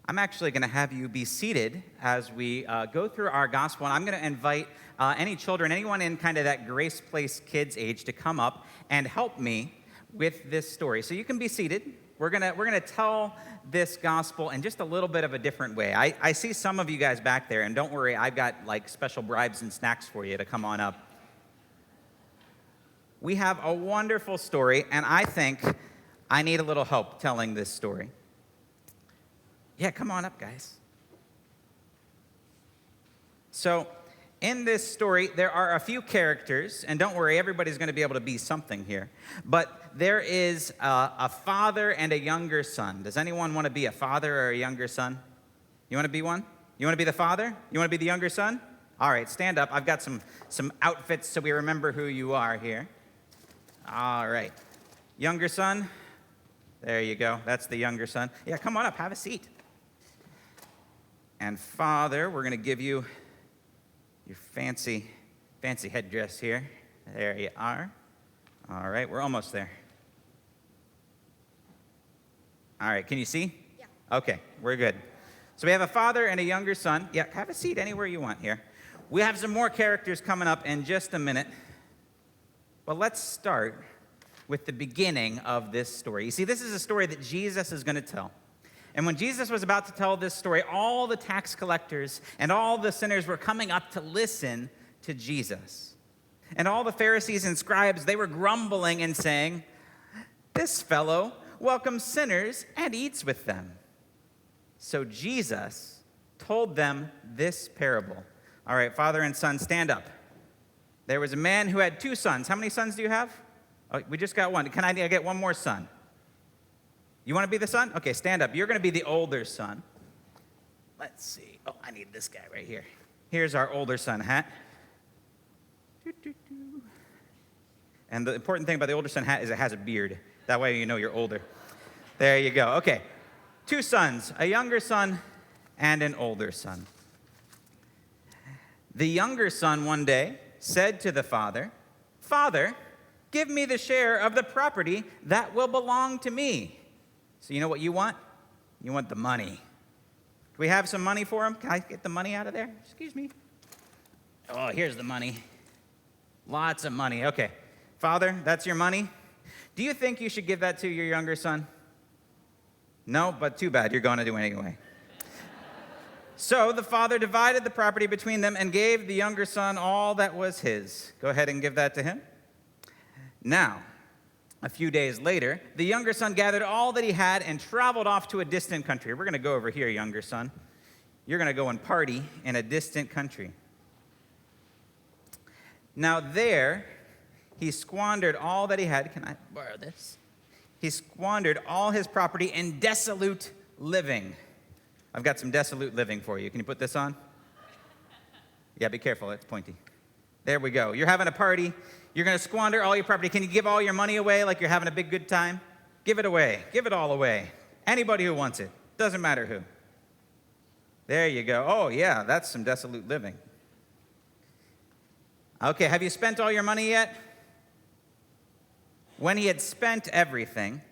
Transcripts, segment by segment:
I'm actually going to have you be seated as we go through our gospel. And I'm going to invite any children, anyone in kind of that Grace Place kids age, to come up and help me with this story. So you can be seated. We're gonna tell this gospel in just a little bit of a different way. I see some of you guys back there, and don't worry, I've got like special bribes and snacks for you to come on up. We have a wonderful story, and I think I need a little help telling this story. Yeah, come on up, guys. So, in this story, there are a few characters, and don't worry, everybody's going to be able to be something here. But there is a father and a younger son. Does anyone want to be a father or a younger son? You want to be one? You want to be the father? You want to be the younger son? All right, stand up. I've got some outfits so we remember who you are here. All right. Younger son. There you go. That's the younger son. Yeah, come on up. Have a seat. And father, we're going to give you your fancy headdress here. There you are. All right, we're almost there. All right, can you see? Yeah. Okay, we're good. So we have a father and a younger son. Yeah, have a seat anywhere you want here. We have some more characters coming up in just a minute. But let's start with the beginning of this story. You see, this is a story that Jesus is going to tell. And when Jesus was about to tell this story, all the tax collectors and all the sinners were coming up to listen to Jesus. And all the Pharisees and scribes, they were grumbling and saying, "This fellow welcomes sinners and eats with them." So Jesus told them this parable. All right, father and son, stand up. There was a man who had 2 sons. How many sons do you have? Oh, we just got one. Can I get one more son? You want to be the son? Okay, stand up. You're going to be the older son. Let's see. Oh, I need this guy right here. Here's our older son hat. And the important thing about the older son hat is it has a beard. That way you know you're older. There you go. Okay. 2 sons, a younger son and an older son. The younger son one day said to the father, "Father, give me the share of the property that will belong to me." So you know what you want? You want the money. Do we have some money for him? Can I get the money out of there? Excuse me. Oh, here's the money. Lots of money. Okay. Father, that's your money. Do you think you should give that to your younger son? No, but too bad. You're going to do it anyway. So the father divided the property between them and gave the younger son all that was his. Go ahead and give that to him. Now, a few days later, the younger son gathered all that he had and traveled off to a distant country. We're going to go over here, younger son. You're going to go and party in a distant country. Now there, he squandered all that he had. Can I borrow this? He squandered all his property in dissolute living. I've got some dissolute living for you. Can you put this on? Yeah, be careful. It's pointy. There we go. You're having a party. You're going to squander all your property. Can you give all your money away like you're having a big good time? Give it away. Give it all away. Anybody who wants it. Doesn't matter who. There you go. Oh, yeah, that's some dissolute living. Okay, have you spent all your money yet? When he had spent everything,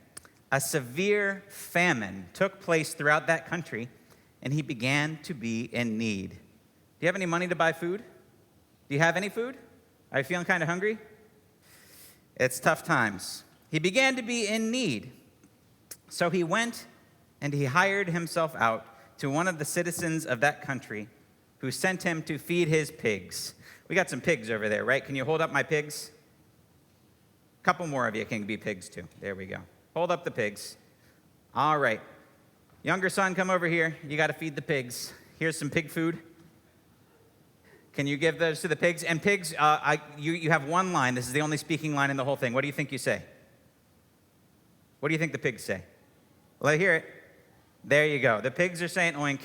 a severe famine took place throughout that country, and he began to be in need. Do you have any money to buy food? Do you have any food? Are you feeling kind of hungry? It's tough times. He began to be in need. So he went and he hired himself out to one of the citizens of that country who sent him to feed his pigs. We got some pigs over there, right? Can you hold up my pigs? A couple more of you can be pigs too. There we go. Hold up the pigs. All right. Younger son, come over here. You got to feed the pigs. Here's some pig food. Can you give those to the pigs? And pigs, you have one line. This is the only speaking line in the whole thing. What do you think you say? What do you think the pigs say? Let me hear it. There you go. The pigs are saying oink.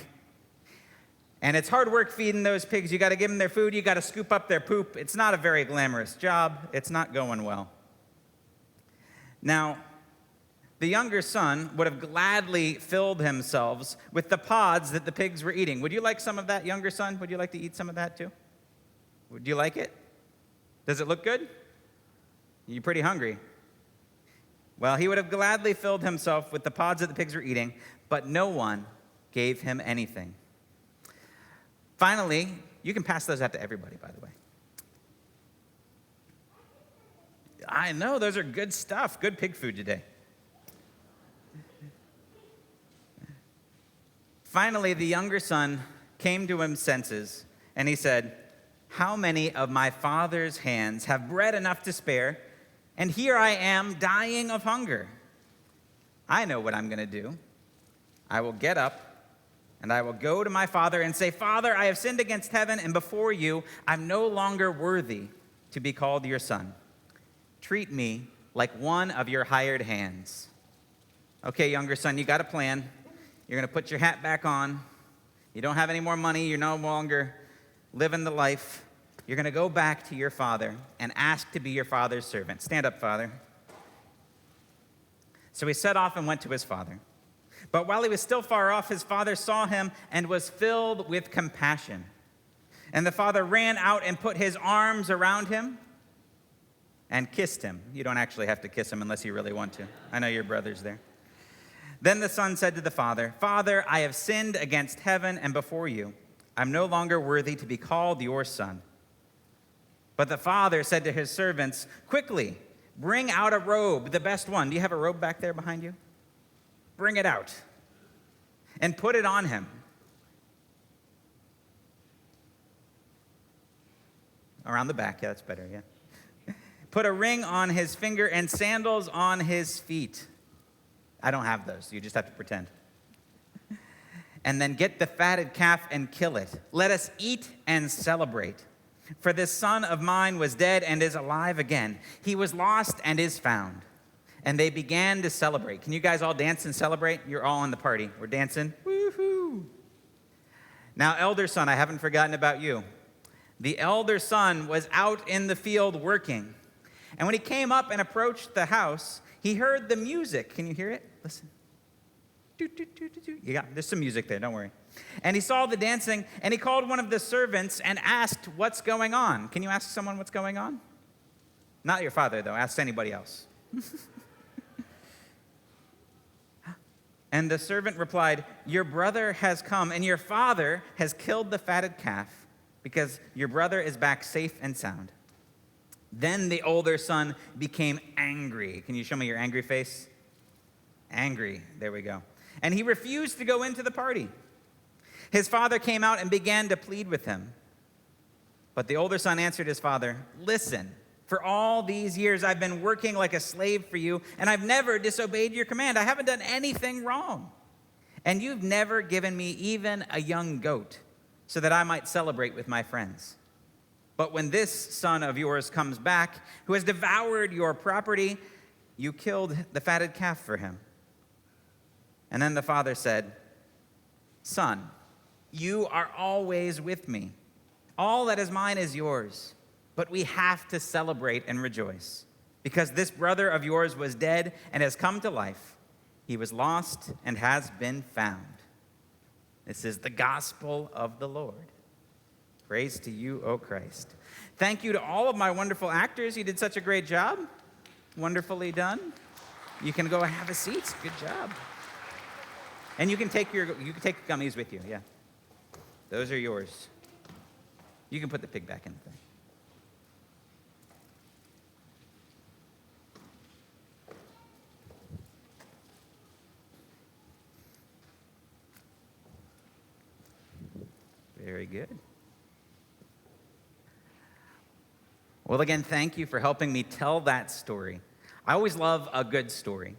And it's hard work feeding those pigs. You got to give them their food. You got to scoop up their poop. It's not a very glamorous job. It's not going well. Now, the younger son would have gladly filled himself with the pods that the pigs were eating. Would you like some of that, younger son? Would you like to eat some of that too? Would you like it? Does it look good? You're pretty hungry. Well, he would have gladly filled himself with the pods that the pigs were eating, but no one gave him anything. Finally, you can pass those out to everybody, by the way. I know, those are good stuff. Good pig food today. Finally, the younger son came to his senses, and he said, "How many of my father's hands have bread enough to spare, and here I am dying of hunger? I know what I'm going to do. I will get up, and I will go to my father and say, 'Father, I have sinned against heaven and before you. I'm no longer worthy to be called your son. Treat me like one of your hired hands.'" Okay, younger son, you got a plan. You're going to put your hat back on. You don't have any more money. You're no longer living the life. You're going to go back to your father and ask to be your father's servant. Stand up, father. So he set off and went to his father. But while he was still far off, his father saw him and was filled with compassion. And the father ran out and put his arms around him and kissed him. You don't actually have to kiss him unless you really want to. I know your brother's there. Then the son said to the father, "Father, I have sinned against heaven and before you. I'm no longer worthy to be called your son." But the father said to his servants, "Quickly, bring out a robe, the best one." Do you have a robe back there behind you? Bring it out and put it on him. Around the back, yeah, that's better, yeah. Put a ring on his finger and sandals on his feet. I don't have those, so you just have to pretend. And then get the fatted calf and kill it. Let us eat and celebrate. For this son of mine was dead and is alive again. He was lost and is found. And they began to celebrate. Can you guys all dance and celebrate? You're all in the party. We're dancing. Woohoo! Now, elder son, I haven't forgotten about you. The elder son was out in the field working. And when he came up and approached the house, he heard the music. Can you hear it? Listen. There's some music there, don't worry. And he saw the dancing, and he called one of the servants and asked, "What's going on?" Can you ask someone what's going on? Not your father, though. Ask anybody else. And the servant replied, "Your brother has come, and your father has killed the fatted calf, because your brother is back safe and sound." Then the older son became angry. Can you show me your angry face? Angry. There we go. And he refused to go into the party. His father came out and began to plead with him. But the older son answered his father, "Listen, for all these years I've been working like a slave for you, and I've never disobeyed your command. I haven't done anything wrong. And you've never given me even a young goat so that I might celebrate with my friends. But when this son of yours comes back, who has devoured your property, you killed the fatted calf for him." And then the father said, "Son, you are always with me. All that is mine is yours. But we have to celebrate and rejoice, because this brother of yours was dead and has come to life. He was lost and has been found." This is the gospel of the Lord. Praise to you, O Christ. Thank you to all of my wonderful actors. You did such a great job. Wonderfully done. You can go have a seat. Good job. And you can take gummies with you. Yeah. Those are yours. You can put the pig back in the thing. Very good. Well, again, thank you for helping me tell that story. I always love a good story.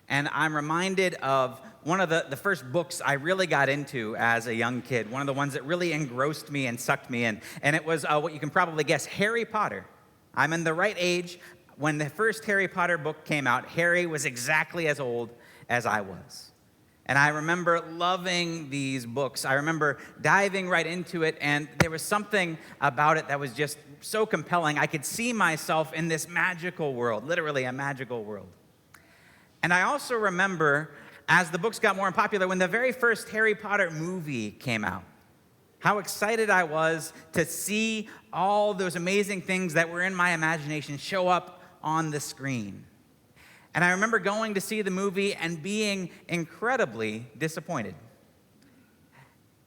And I'm reminded of one of the first books I really got into as a young kid, one of the ones that really engrossed me and sucked me in. And it was what you can probably guess, Harry Potter. I'm in the right age. When the first Harry Potter book came out, Harry was exactly as old as I was. And I remember loving these books. I remember diving right into it, and there was something about it that was just so compelling. I could see myself in this magical world, literally a magical world. And I also remember, as the books got more popular, when the very first Harry Potter movie came out, how excited I was to see all those amazing things that were in my imagination show up on the screen. And I remember going to see the movie and being incredibly disappointed.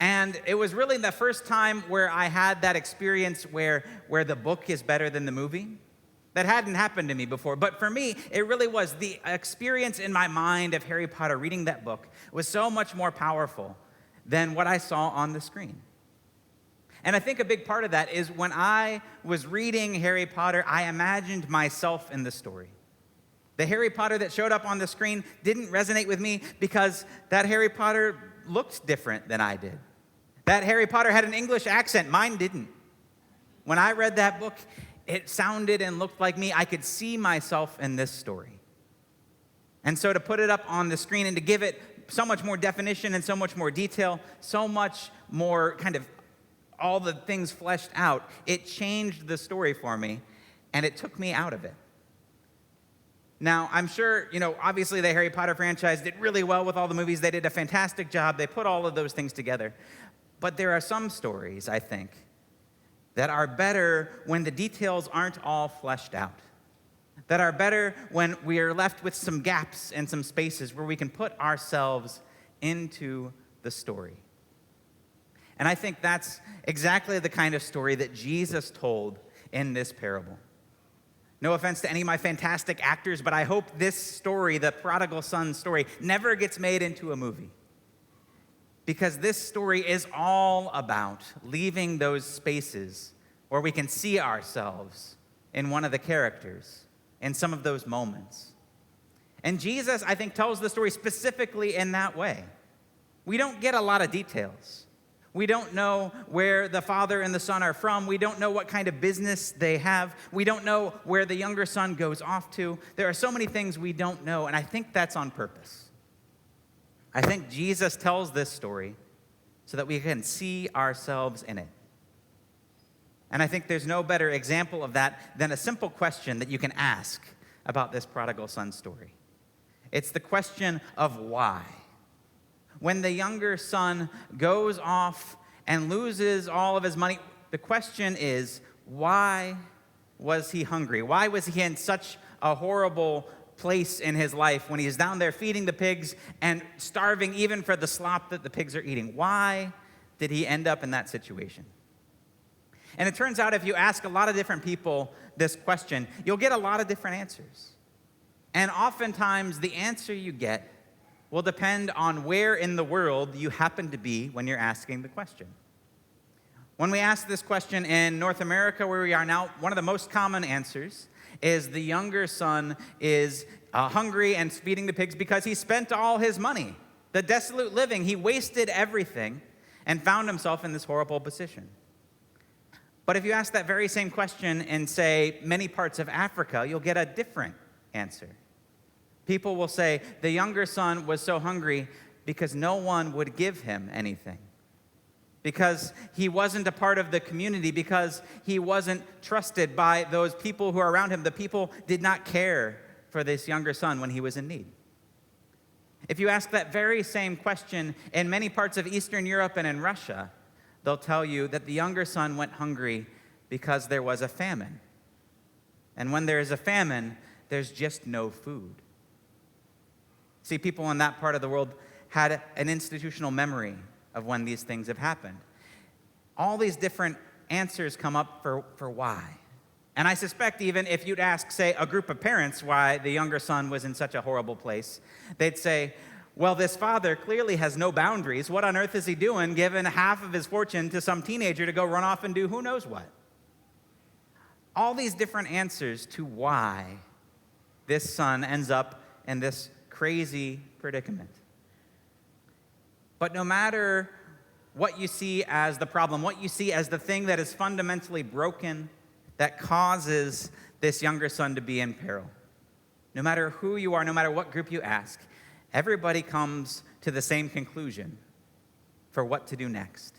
And it was really the first time where I had that experience where the book is better than the movie. That hadn't happened to me before. But for me, it really was. The experience in my mind of Harry Potter reading that book was so much more powerful than what I saw on the screen. And I think a big part of that is when I was reading Harry Potter, I imagined myself in the story. The Harry Potter that showed up on the screen didn't resonate with me because that Harry Potter looked different than I did. That Harry Potter had an English accent. Mine didn't. When I read that book, it sounded and looked like me. I could see myself in this story. And so to put it up on the screen and to give it so much more definition and so much more detail, so much more kind of all the things fleshed out, it changed the story for me, and it took me out of it. Now, I'm sure, obviously the Harry Potter franchise did really well with all the movies. They did a fantastic job. They put all of those things together. But there are some stories, I think, that are better when the details aren't all fleshed out, that are better when we are left with some gaps and some spaces where we can put ourselves into the story. And I think that's exactly the kind of story that Jesus told in this parable. No offense to any of my fantastic actors, but I hope this story, the prodigal son story, never gets made into a movie. Because this story is all about leaving those spaces where we can see ourselves in one of the characters, in some of those moments. And Jesus, I think, tells the story specifically in that way. We don't get a lot of details. We don't know where the father and the son are from. We don't know what kind of business they have. We don't know where the younger son goes off to. There are so many things we don't know, and I think that's on purpose. I think Jesus tells this story so that we can see ourselves in it. And I think there's no better example of that than a simple question that you can ask about this prodigal son story. It's the question of why. When the younger son goes off and loses all of his money, the question is, why was he hungry? Why was he in such a horrible place in his life when he's down there feeding the pigs and starving even for the slop that the pigs are eating? Why did he end up in that situation? And it turns out if you ask a lot of different people this question, you'll get a lot of different answers. And oftentimes the answer you get will depend on where in the world you happen to be when you're asking the question. When we ask this question in North America, where we are now, one of the most common answers is the younger son is hungry and feeding the pigs because he spent all his money. The dissolute living, he wasted everything and found himself in this horrible position. But if you ask that very same question in, say, many parts of Africa, you'll get a different answer. People will say, the younger son was so hungry because no one would give him anything. Because he wasn't a part of the community, because he wasn't trusted by those people who are around him. The people did not care for this younger son when he was in need. If you ask that very same question in many parts of Eastern Europe and in Russia, they'll tell you that the younger son went hungry because there was a famine. And when there is a famine, there's just no food. See, people in that part of the world had an institutional memory of when these things have happened. All these different answers come up for why. And I suspect even if you'd ask, say, a group of parents why the younger son was in such a horrible place, they'd say, well, this father clearly has no boundaries. What on earth is he doing giving half of his fortune to some teenager to go run off and do who knows what? All these different answers to why this son ends up in this crazy predicament. But no matter what you see as the problem, what you see as the thing that is fundamentally broken, that causes this younger son to be in peril, no matter who you are, no matter what group you ask, everybody comes to the same conclusion for what to do next.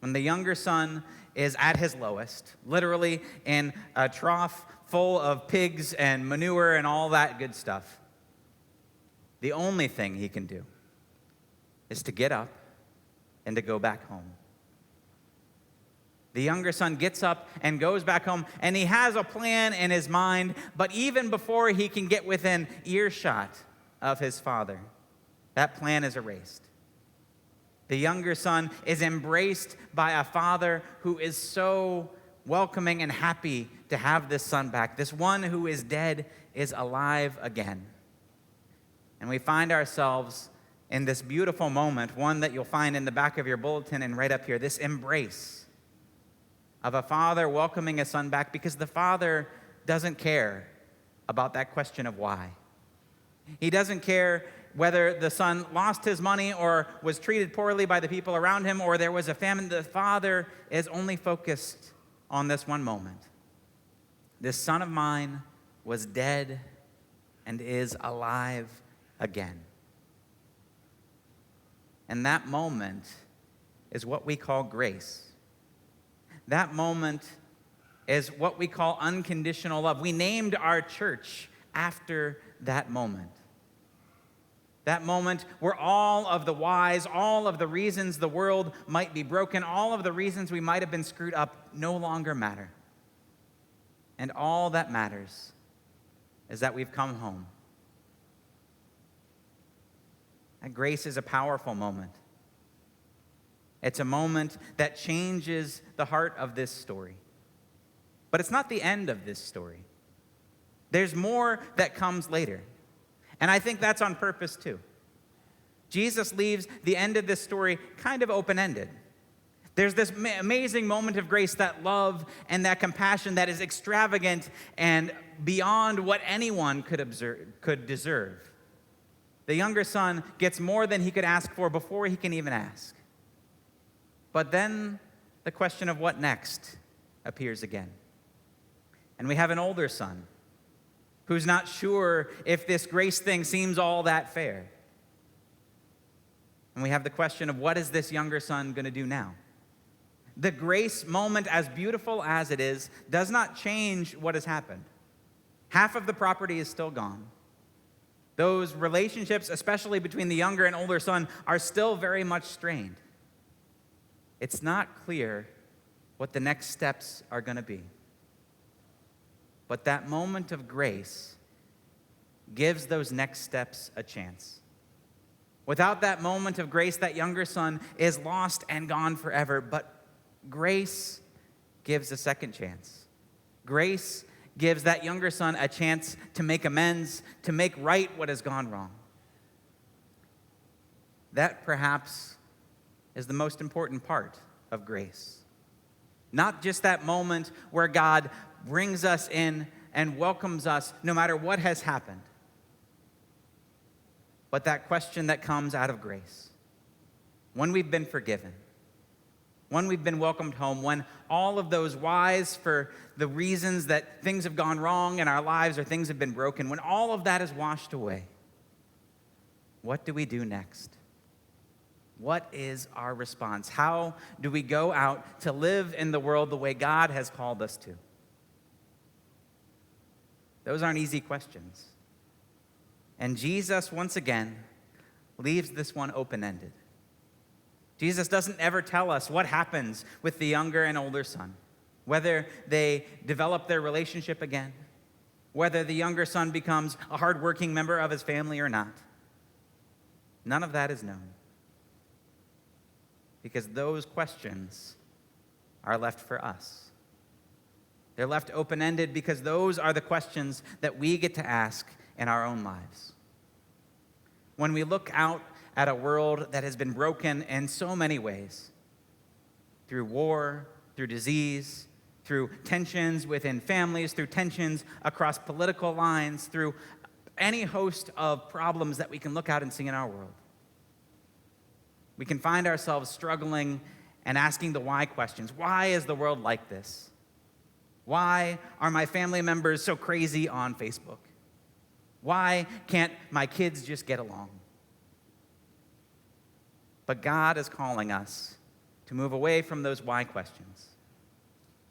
When the younger son is at his lowest, literally in a trough full of pigs and manure and all that good stuff, the only thing he can do is to get up and to go back home. The younger son gets up and goes back home, and he has a plan in his mind, but even before he can get within earshot of his father, that plan is erased. The younger son is embraced by a father who is so welcoming and happy to have this son back. This one who is dead is alive again. And we find ourselves in this beautiful moment, one that you'll find in the back of your bulletin and right up here, this embrace of a father welcoming a son back, because the father doesn't care about that question of why. He doesn't care whether the son lost his money or was treated poorly by the people around him or there was a famine. The father is only focused on this one moment. This son of mine was dead and is alive again. And that moment is what we call grace. That moment is what we call unconditional love. We named our church after that moment. That moment where all of the whys, all of the reasons the world might be broken, all of the reasons we might have been screwed up no longer matter. And all that matters is that we've come home. And grace is a powerful moment. It's a moment that changes the heart of this story. But it's not the end of this story. There's more that comes later. And I think that's on purpose too. Jesus leaves the end of this story kind of open-ended. There's this amazing moment of grace, that love and that compassion that is extravagant and beyond what anyone could deserve. The younger son gets more than he could ask for before he can even ask. But then the question of what next appears again. And we have an older son who's not sure if this grace thing seems all that fair. And we have the question of what is this younger son going to do now? The grace moment, as beautiful as it is, does not change what has happened. Half of the property is still gone. Those relationships, especially between the younger and older son, are still very much strained. It's not clear what the next steps are going to be. But that moment of grace gives those next steps a chance. Without that moment of grace, that younger son is lost and gone forever. But grace gives a second chance. Grace gives that younger son a chance to make amends, to make right what has gone wrong. That perhaps is the most important part of grace. Not just that moment where God brings us in and welcomes us no matter what has happened, but that question that comes out of grace. When we've been forgiven, when we've been welcomed home, when all of those whys for the reasons that things have gone wrong in our lives or things have been broken, when all of that is washed away, what do we do next? What is our response? How do we go out to live in the world the way God has called us to? Those aren't easy questions. And Jesus, once again, leaves this one open-ended. Jesus doesn't ever tell us what happens with the younger and older son, whether they develop their relationship again, whether the younger son becomes a hardworking member of his family or not. None of that is known, because those questions are left for us. They're left open-ended because those are the questions that we get to ask in our own lives. When we look out at a world that has been broken in so many ways, through war, through disease, through tensions within families, through tensions across political lines, through any host of problems that we can look out and see in our world, we can find ourselves struggling and asking the why questions. Why is the world like this? Why are my family members so crazy on Facebook? Why can't my kids just get along? But God is calling us to move away from those why questions,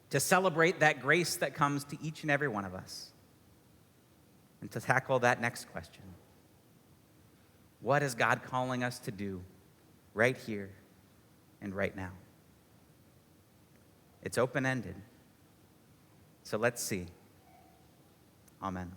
to celebrate that grace that comes to each and every one of us, and to tackle that next question. What is God calling us to do right here and right now? It's open-ended. So let's see. Amen.